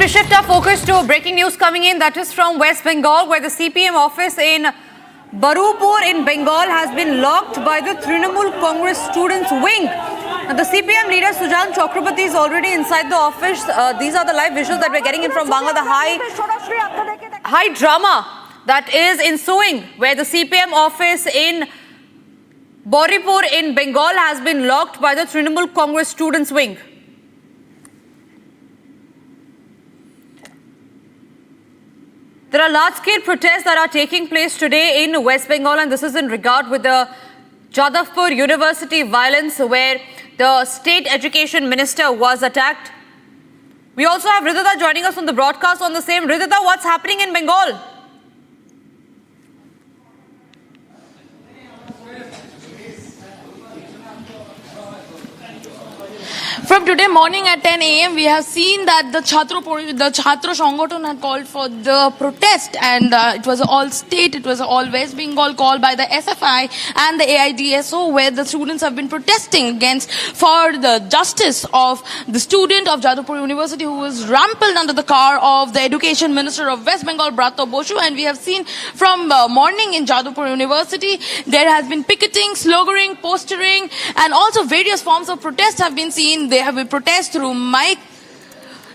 To shift our focus to breaking news coming in, that is from West Bengal, where the CPM office in Barupur in Bengal has been locked by the Trinamool Congress students wing. Now, the CPM leader Sujan Chakraborty is already inside the office. These are the live visuals that we're getting in from Bangla, the high drama that is ensuing, where the CPM office in Barupur in Bengal has been locked by the Trinamool Congress students wing. There are large-scale protests that are taking place today in West Bengal, and this is in regard with the Jadavpur University violence, where the state education minister was attacked. We also have Ridhita joining us on the broadcast on the same. Ridhita, what's happening in Bengal? From today morning at 10 a.m., we have seen that the Chhatra Sanghathon had called for the protest, and it was all state, it was all West Bengal call by the SFI and the AIDSO, where the students have been protesting against for the justice of the student of Jadavpur University who was trampled under the car of the Education Minister of West Bengal, Brato Basu. And we have seen from morning in Jadavpur University, there has been picketing, sloganeering, postering, and also various forms of protest have been seen. They have been protesting through mic.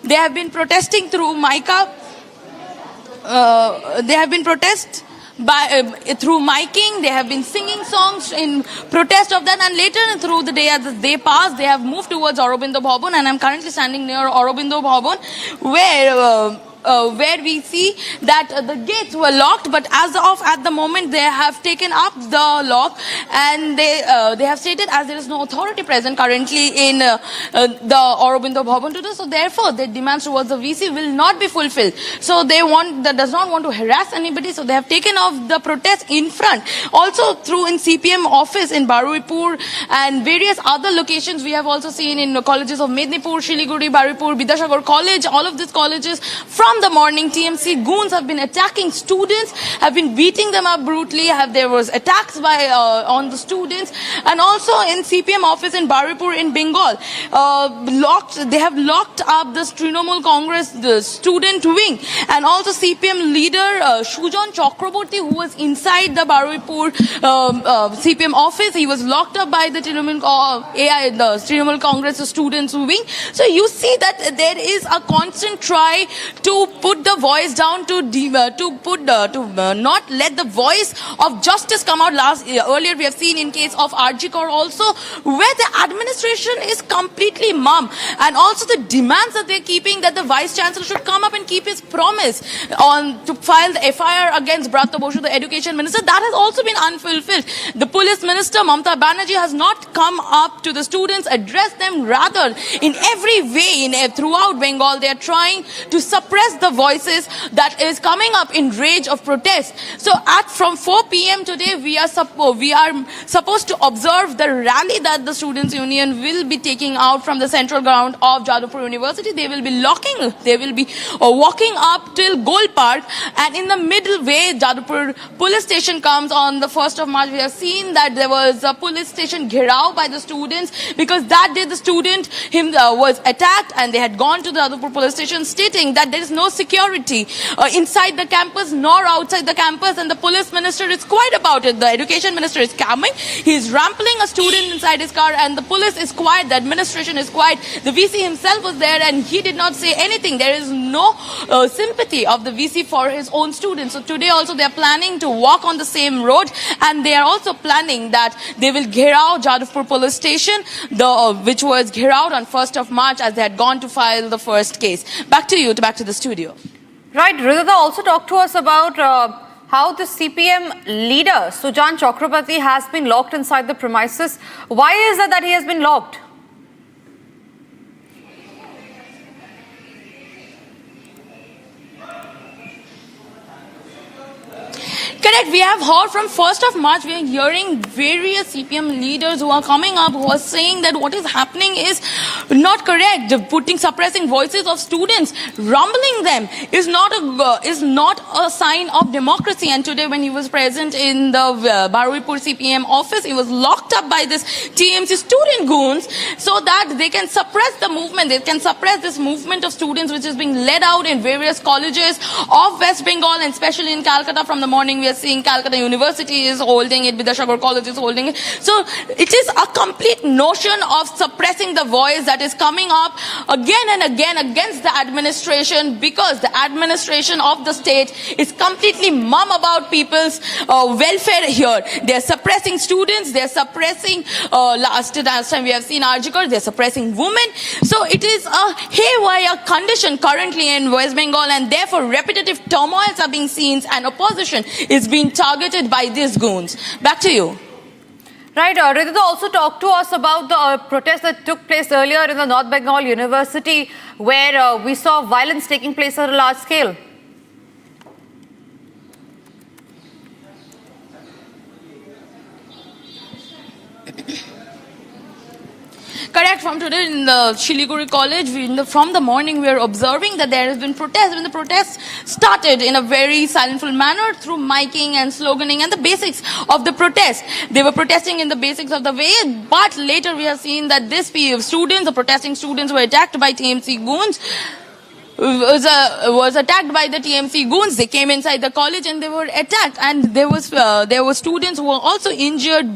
They have been protesting through mica. They have been protest by through miking. They have been singing songs in protest of that. And later through the day, as the day passed, they have moved towards Aurobindo Bhavan. And I'm currently standing near Aurobindo Bhavan, where we see that the gates were locked, but as of at the moment they have taken up the lock, and they have stated as there is no authority present currently in the Aurobindo Bhavan today, so therefore their demands towards the VC will not be fulfilled. So that does not want to harass anybody, so they have taken off the protest in front. Also through in CPM office in Barupur and various other locations, we have also seen in colleges of Mednipur, Shiliguri, Barupur, Bidyasagar College, all of these colleges. From the morning, TMC goons have been attacking students, have been beating them up brutally. There was attacks by on the students, and also in CPM office in Barupur in Bengal, they have locked up the Trinamool Congress, the student wing, and also CPM leader Sujan Chakraborty, who was inside the Barupur CPM office. He was locked up by the Trinamool Congress students wing. So you see that there is a constant try to put the voice down, to not let the voice of justice come out. Earlier we have seen in case of RG Kaur also, where the administration is completely mum, and also the demands that they're keeping, that the vice chancellor should come up and keep his promise to file the FIR against Brato Basu, the education minister. That has also been unfulfilled. The police minister Mamata Banerjee has not come up to the students, address them. Rather, in every way, throughout Bengal, they are trying to suppress the voices that is coming up in rage of protest. So from 4 p.m. today, we are supposed to observe the rally that the Students' Union will be taking out from the central ground of Jadavpur University. They will be walking up till Gold Park, and in the middle way, Jadavpur police station comes on the 1st of March. We have seen that there was a police station gherav by the students, because that day the student was attacked, and they had gone to the Jadavpur police station stating that there is no security inside the campus nor outside the campus, and the police minister is quiet about it. The education minister is coming, he is rampling a student inside his car, and the police is quiet, the administration is quiet. The VC himself was there, and he did not say anything. There is no sympathy of the VC for his own students. So today also they are planning to walk on the same road, and they are also planning that they will gherav Jadavpur police station, which was gheraved on 1st of March as they had gone to file the first case. Back to you, back to the studio. Right, Ridhita, also talk to us about how the CPM leader, Sujan Chakraborty, has been locked inside the premises. Why is it that he has been locked? Correct. Correct. We have heard from 1st of March, we are hearing various CPM leaders who are coming up, who are saying that what is happening is not correct. Suppressing voices of students, rumbling them is not a sign of democracy. And today when he was present in the Barupur CPM office, he was locked up by this TMC student goons so that they can suppress the movement. They can suppress this movement of students which is being led out in various colleges of West Bengal, and especially in Calcutta. From the morning we are seeing Calcutta University is holding it, Vidyasagar College is holding it. So it is a complete notion of suppressing the voice that is coming up again and again against the administration, because the administration of the state is completely mum about people's welfare here. They are suppressing students, they are suppressing, last time we have seen Arjikar, they are suppressing women. So it is a haywire condition currently in West Bengal, and therefore repetitive turmoils are being seen and opposition is being targeted by these goons. Back to you. Right, Ridhima also talked to us about the protest that took place earlier in the North Bengal University, where we saw violence taking place at a large scale. Correct. From today in the Shiliguri College, from the morning we are observing that there has been protests. When the protests started in a very silentful manner through miking and sloganing and the basics of the protest. They were protesting in the basics of the way, but later we have seen that this students, the protesting students, were attacked by TMC goons. Was attacked by the TMC goons. They came inside the college and they were attacked, and there were students who were also injured.